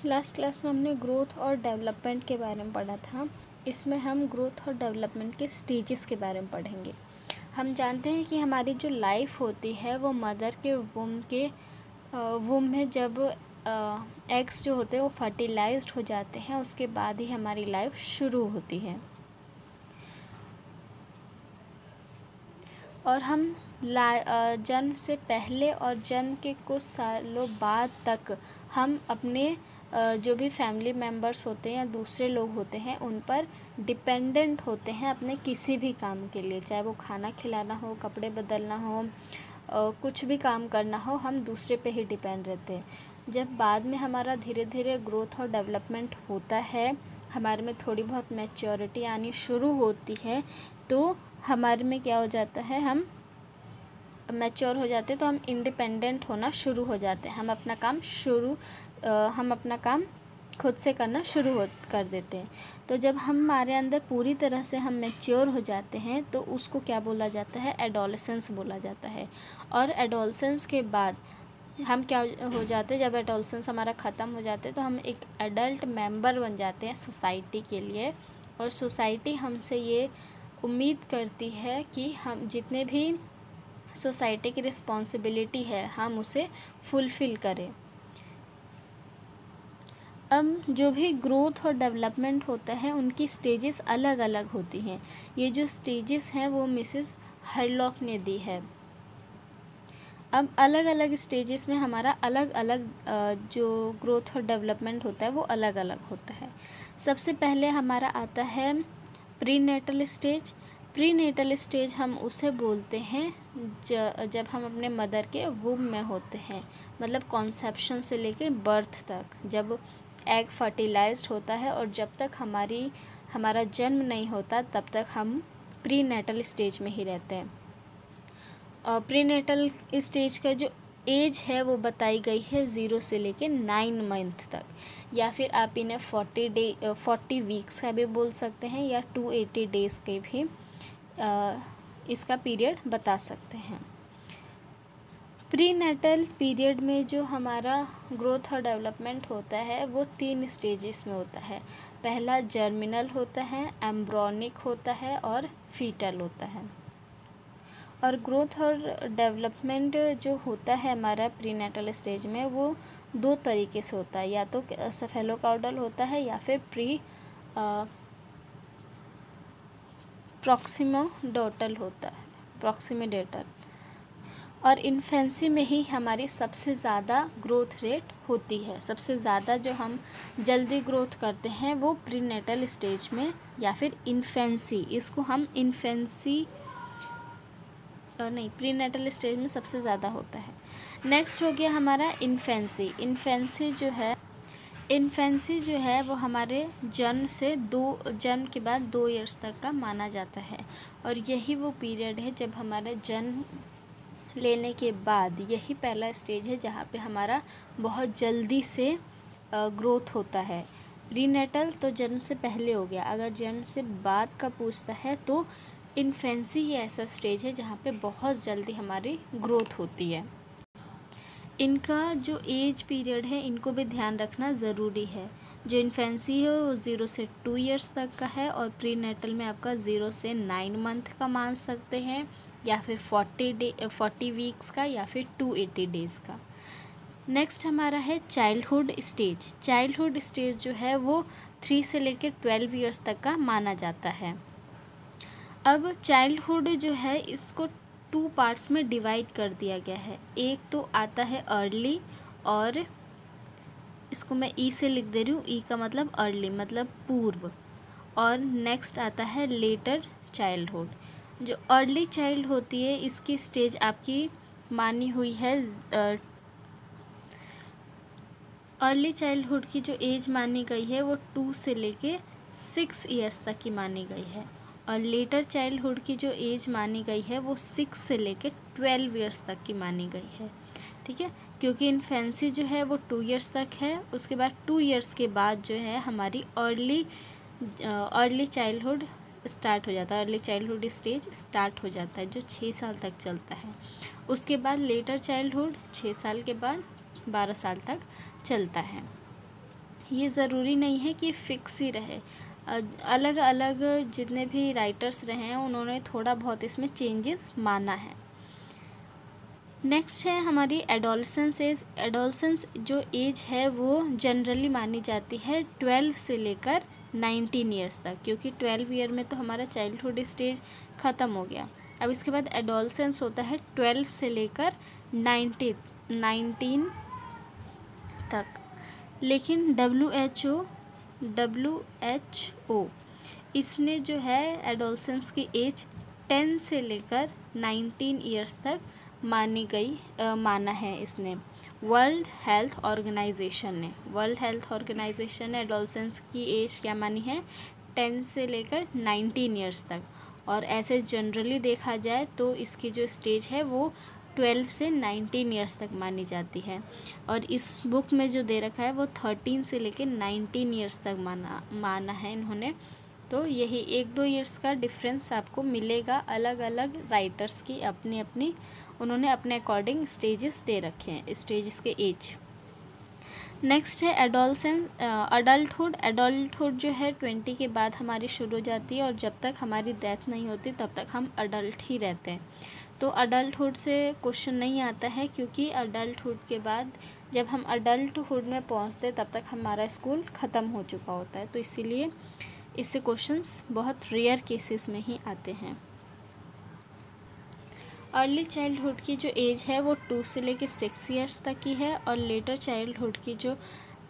Last class में हमने growth और डेवलपमेंट के बारे में पढ़ा था। इसमें हम ग्रोथ और डेवलपमेंट के स्टेजेस के बारे में पढ़ेंगे। हम जानते हैं कि हमारी जो लाइफ होती है वो मदर के वूम में जब एग्स जो होते हैं वो फर्टिलाइज्ड हो जाते हैं, उसके बाद ही हमारी लाइफ शुरू होती है। और हम जन्म से पहले और जन्म के कुछ सालों बाद तक हम अपने जो भी फैमिली मेम्बर्स होते हैं या दूसरे लोग होते हैं उन पर डिपेंडेंट होते हैं अपने किसी भी काम के लिए, चाहे वो खाना खिलाना हो, कपड़े बदलना हो, कुछ भी काम करना हो, हम दूसरे पे ही डिपेंड रहते हैं। जब बाद में हमारा धीरे धीरे ग्रोथ और डेवलपमेंट होता है, हमारे में थोड़ी बहुत मैच्योरिटी आनी शुरू होती है, तो हमारे में क्या हो जाता है, हम मैच्योर हो जाते हैं तो हम इंडिपेंडेंट होना शुरू हो जाते हैं। हम अपना काम खुद से करना शुरू कर देते हैं। तो जब हमारे अंदर पूरी तरह से हम मैच्योर हो जाते हैं तो उसको क्या बोला जाता है, एडोलेसेंस बोला जाता है। और एडोलेसेंस के बाद हम क्या हो जाते हैं, जब एडोलेसेंस हमारा ख़त्म हो जाते हैं तो हम एक एडल्ट मेंबर बन जाते हैं सोसाइटी के लिए। और सोसाइटी हमसे ये उम्मीद करती है कि हम जितने भी सोसाइटी की रिस्पॉन्सिबिलिटी है हम उसे फुलफ़िल करें। अब जो भी ग्रोथ और डेवलपमेंट होता है उनकी स्टेजेस अलग अलग होती हैं। ये जो स्टेजेस हैं वो मिसेस हरलॉक ने दी है। अब अलग अलग स्टेजेस में हमारा अलग अलग जो ग्रोथ और डेवलपमेंट होता है वो अलग अलग होता है। सबसे पहले हमारा आता है प्रीनेटल स्टेज। प्रीनेटल स्टेज हम उसे बोलते हैं जब हम अपने मदर के वूम में होते हैं, मतलब कॉन्सेप्शन से लेकर बर्थ तक, जब एग फर्टिलाइज्ड होता है और जब तक हमारा जन्म नहीं होता तब तक हम प्रीनेटल स्टेज में ही रहते हैं। और प्रीनेटल स्टेज का जो एज है वो बताई गई है 0 से लेके 9 मंथ तक, या फिर आप इन्हें 40 वीक्स का भी बोल सकते हैं या 280 डेज़ के भी इसका पीरियड बता सकते हैं। प्रीनेटल पीरियड में जो हमारा ग्रोथ और डेवलपमेंट होता है वो 3 स्टेजेस में होता है। पहला जर्मिनल होता है, एम्ब्रॉनिक होता है और फीटल होता है। और ग्रोथ और डेवलपमेंट जो होता है हमारा प्रीनेटल स्टेज में वो 2 तरीके से होता है, या तो सेफेलोकाउडल होता है या फिर प्रॉक्सिमेडेटल होता है, प्रॉक्सिमेडेटल। और इन्फेंसी में ही हमारी सबसे ज़्यादा ग्रोथ रेट होती है। सबसे ज़्यादा जो हम जल्दी ग्रोथ करते हैं वो प्रीनेटल स्टेज में या फिर इन्फेंसी, इसको हम प्रीनेटल स्टेज में सबसे ज़्यादा होता है। नेक्स्ट हो गया हमारा इन्फेंसी। इन्फेंसी जो है वो हमारे जन्म के बाद 2 इयर्स तक का माना जाता है। और यही वो पीरियड है जब हमारा जन्म लेने के बाद यही पहला स्टेज है जहाँ पे हमारा बहुत जल्दी से ग्रोथ होता है। प्रीनेटल तो जन्म से पहले हो गया, अगर जन्म से बाद का पूछता है तो इन्फेंसी ही ऐसा स्टेज है जहाँ पे बहुत जल्दी हमारी ग्रोथ होती है। इनका जो एज पीरियड है इनको भी ध्यान रखना ज़रूरी है। जो इन्फेंसी है वो 0 से 2 इयर्स तक का है और प्रीनेटल में आपका 0 से 9 मंथ का मान सकते हैं, या फिर 40 वीक्स का, या फिर 280 डेज़ का। नेक्स्ट हमारा है चाइल्डहुड स्टेज। चाइल्डहुड स्टेज जो है वो 3 से लेकर 12 इयर्स तक का माना जाता है। अब चाइल्डहुड जो है इसको 2 पार्ट्स में डिवाइड कर दिया गया है। एक तो आता है अर्ली, और इसको मैं ई से लिख दे रही हूँ, ई का मतलब अर्ली मतलब पूर्व। और नेक्स्ट आता है लेटर चाइल्डहुड। जो अर्ली चाइल्ड होती है इसकी स्टेज आपकी मानी हुई है, अर्ली चाइल्डहुड की जो एज मानी गई है वो 2 से लेके 6 इयर्स तक की मानी गई है। और लेटर चाइल्डहुड की जो एज मानी गई है वो 6 से लेके 12 इयर्स तक की मानी गई है। ठीक है, क्योंकि इन्फेंसी जो है वो 2 इयर्स तक है, उसके बाद 2 इयर्स के बाद जो है हमारी अर्ली चाइल्डहुड स्टार्ट हो जाता है, अर्ली चाइल्डहुड स्टेज स्टार्ट हो जाता है जो 6 साल तक चलता है। उसके बाद लेटर चाइल्डहुड 6 साल के बाद 12 साल तक चलता है। ये ज़रूरी नहीं है कि फिक्स ही रहे, अलग अलग जितने भी राइटर्स रहे हैं उन्होंने थोड़ा बहुत इसमें चेंजेस माना है। नेक्स्ट है हमारी एडोलसेंस एज। एडोलसेंस जो एज है वो जनरली मानी जाती है 12 से लेकर 19 ईयर्स तक, क्योंकि 12 ईयर में तो हमारा चाइल्डहुड स्टेज ख़त्म हो गया। अब इसके बाद एडोलसेंस होता है 12 से लेकर 19 तक। लेकिन WHO इसने जो है एडोलसेंस की एज 10 से लेकर 19 ईयर्स तक माना है इसने। वर्ल्ड हेल्थ ऑर्गेनाइजेशन ने एडोलसेंस की एज क्या मानी है, 10 से लेकर 19 ईयर्स तक। और ऐसे जनरली देखा जाए तो इसकी जो स्टेज है वो 12 से 19 ईयर्स तक मानी जाती है। और इस बुक में जो दे रखा है वो 13 से लेकर 19 ईयर्स तक माना है इन्होंने। तो यही 1-2 ईयर्स का डिफरेंस आपको मिलेगा, अलग अलग राइटर्स की अपनी उन्होंने अपने अकॉर्डिंग स्टेजेस दे रखे हैं, स्टेजेस के एज। नेक्स्ट है अडल्टहुड जो है 20 के बाद हमारी शुरू हो जाती है, और जब तक हमारी डेथ नहीं होती तब तक हम अडल्ट ही रहते हैं। तो अडल्टहुड से क्वेश्चन नहीं आता है, क्योंकि अडल्टहुड के बाद जब हम अडल्टहुड में पहुंचते तब तक हमारा स्कूल ख़त्म हो चुका होता है। तो इसीलिए इससे क्वेश्चंस बहुत रेयर केसेस में ही आते हैं। अर्ली चाइल्डहुड की जो एज है वो 2 से लेकर 6 ईयर्स तक की है, और लेटर चाइल्डहुड की जो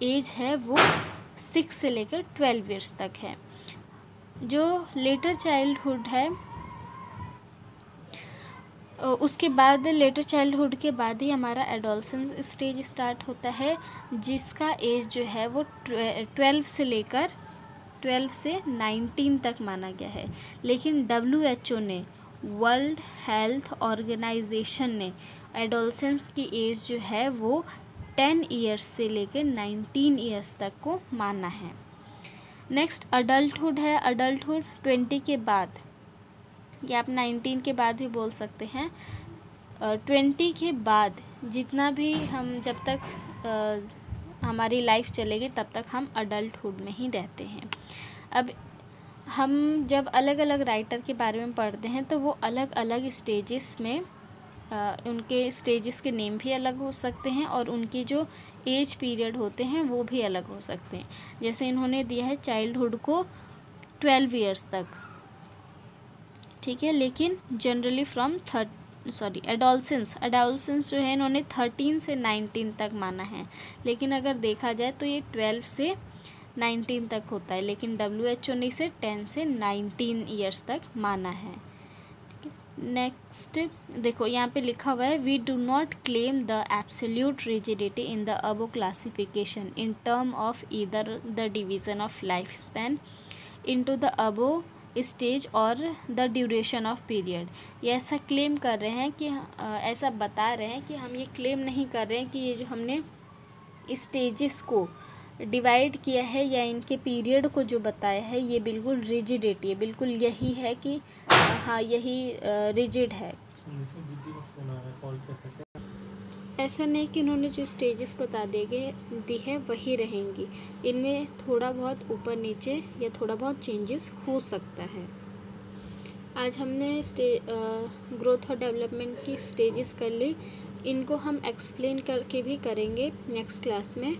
एज है वो 6 से लेकर 12 ईयर्स तक है। जो लेटर चाइल्डहुड है उसके बाद, लेटर चाइल्डहुड के बाद ही हमारा एडोलसेंस स्टेज स्टार्ट होता है, जिसका एज जो है वो 12 से 19 तक माना गया है। लेकिन WHO ने, वर्ल्ड हेल्थ ऑर्गेनाइजेशन ने एडोलसेंस की एज जो है वो 10 ईयर्स से लेकर 19 ईयर्स तक को माना है। नेक्स्ट अडल्टहुड है। अडल्टहुड 20 के बाद, या आप 19 के बाद भी बोल सकते हैं। 20 के बाद जितना भी हम, जब तक हमारी लाइफ चलेगी तब तक हम अडल्टहुड में ही रहते हैं। अब हम जब अलग अलग राइटर के बारे में पढ़ते हैं तो वो अलग अलग स्टेजेस में, उनके स्टेजेस के नेम भी अलग हो सकते हैं, और उनकी जो एज पीरियड होते हैं वो भी अलग हो सकते हैं। जैसे इन्होंने दिया है चाइल्डहुड को 12 ईयर्स तक, ठीक है, लेकिन जनरली एडोलसेंस जो है इन्होंने 13 से 19 तक माना है। लेकिन अगर देखा जाए तो ये 12 से 19 तक होता है, लेकिन WHO ने इसे 10 से 19 ईयर्स तक माना है। नेक्स्ट देखो यहाँ पे लिखा हुआ है, we do not claim the absolute rigidity in the above classification in term of either the division of life span into the above stage और द ड्यूरेशन ऑफ पीरियड। ये ऐसा क्लेम कर रहे हैं कि ऐसा बता रहे हैं कि हम ये क्लेम नहीं कर रहे हैं कि ये जो हमने स्टेजेस को डिवाइड किया है या इनके पीरियड को जो बताया है ये बिल्कुल रिजिडिटी है, बिल्कुल यही है कि हाँ यही रिजिड है। ऐसा नहीं कि इन्होंने जो स्टेजेस बता दी है वही रहेंगी, इनमें थोड़ा बहुत ऊपर नीचे या थोड़ा बहुत चेंजेस हो सकता है। आज हमने ग्रोथ और डेवलपमेंट की स्टेजेस कर ली, इनको हम एक्सप्लेन करके भी करेंगे नेक्स्ट क्लास में।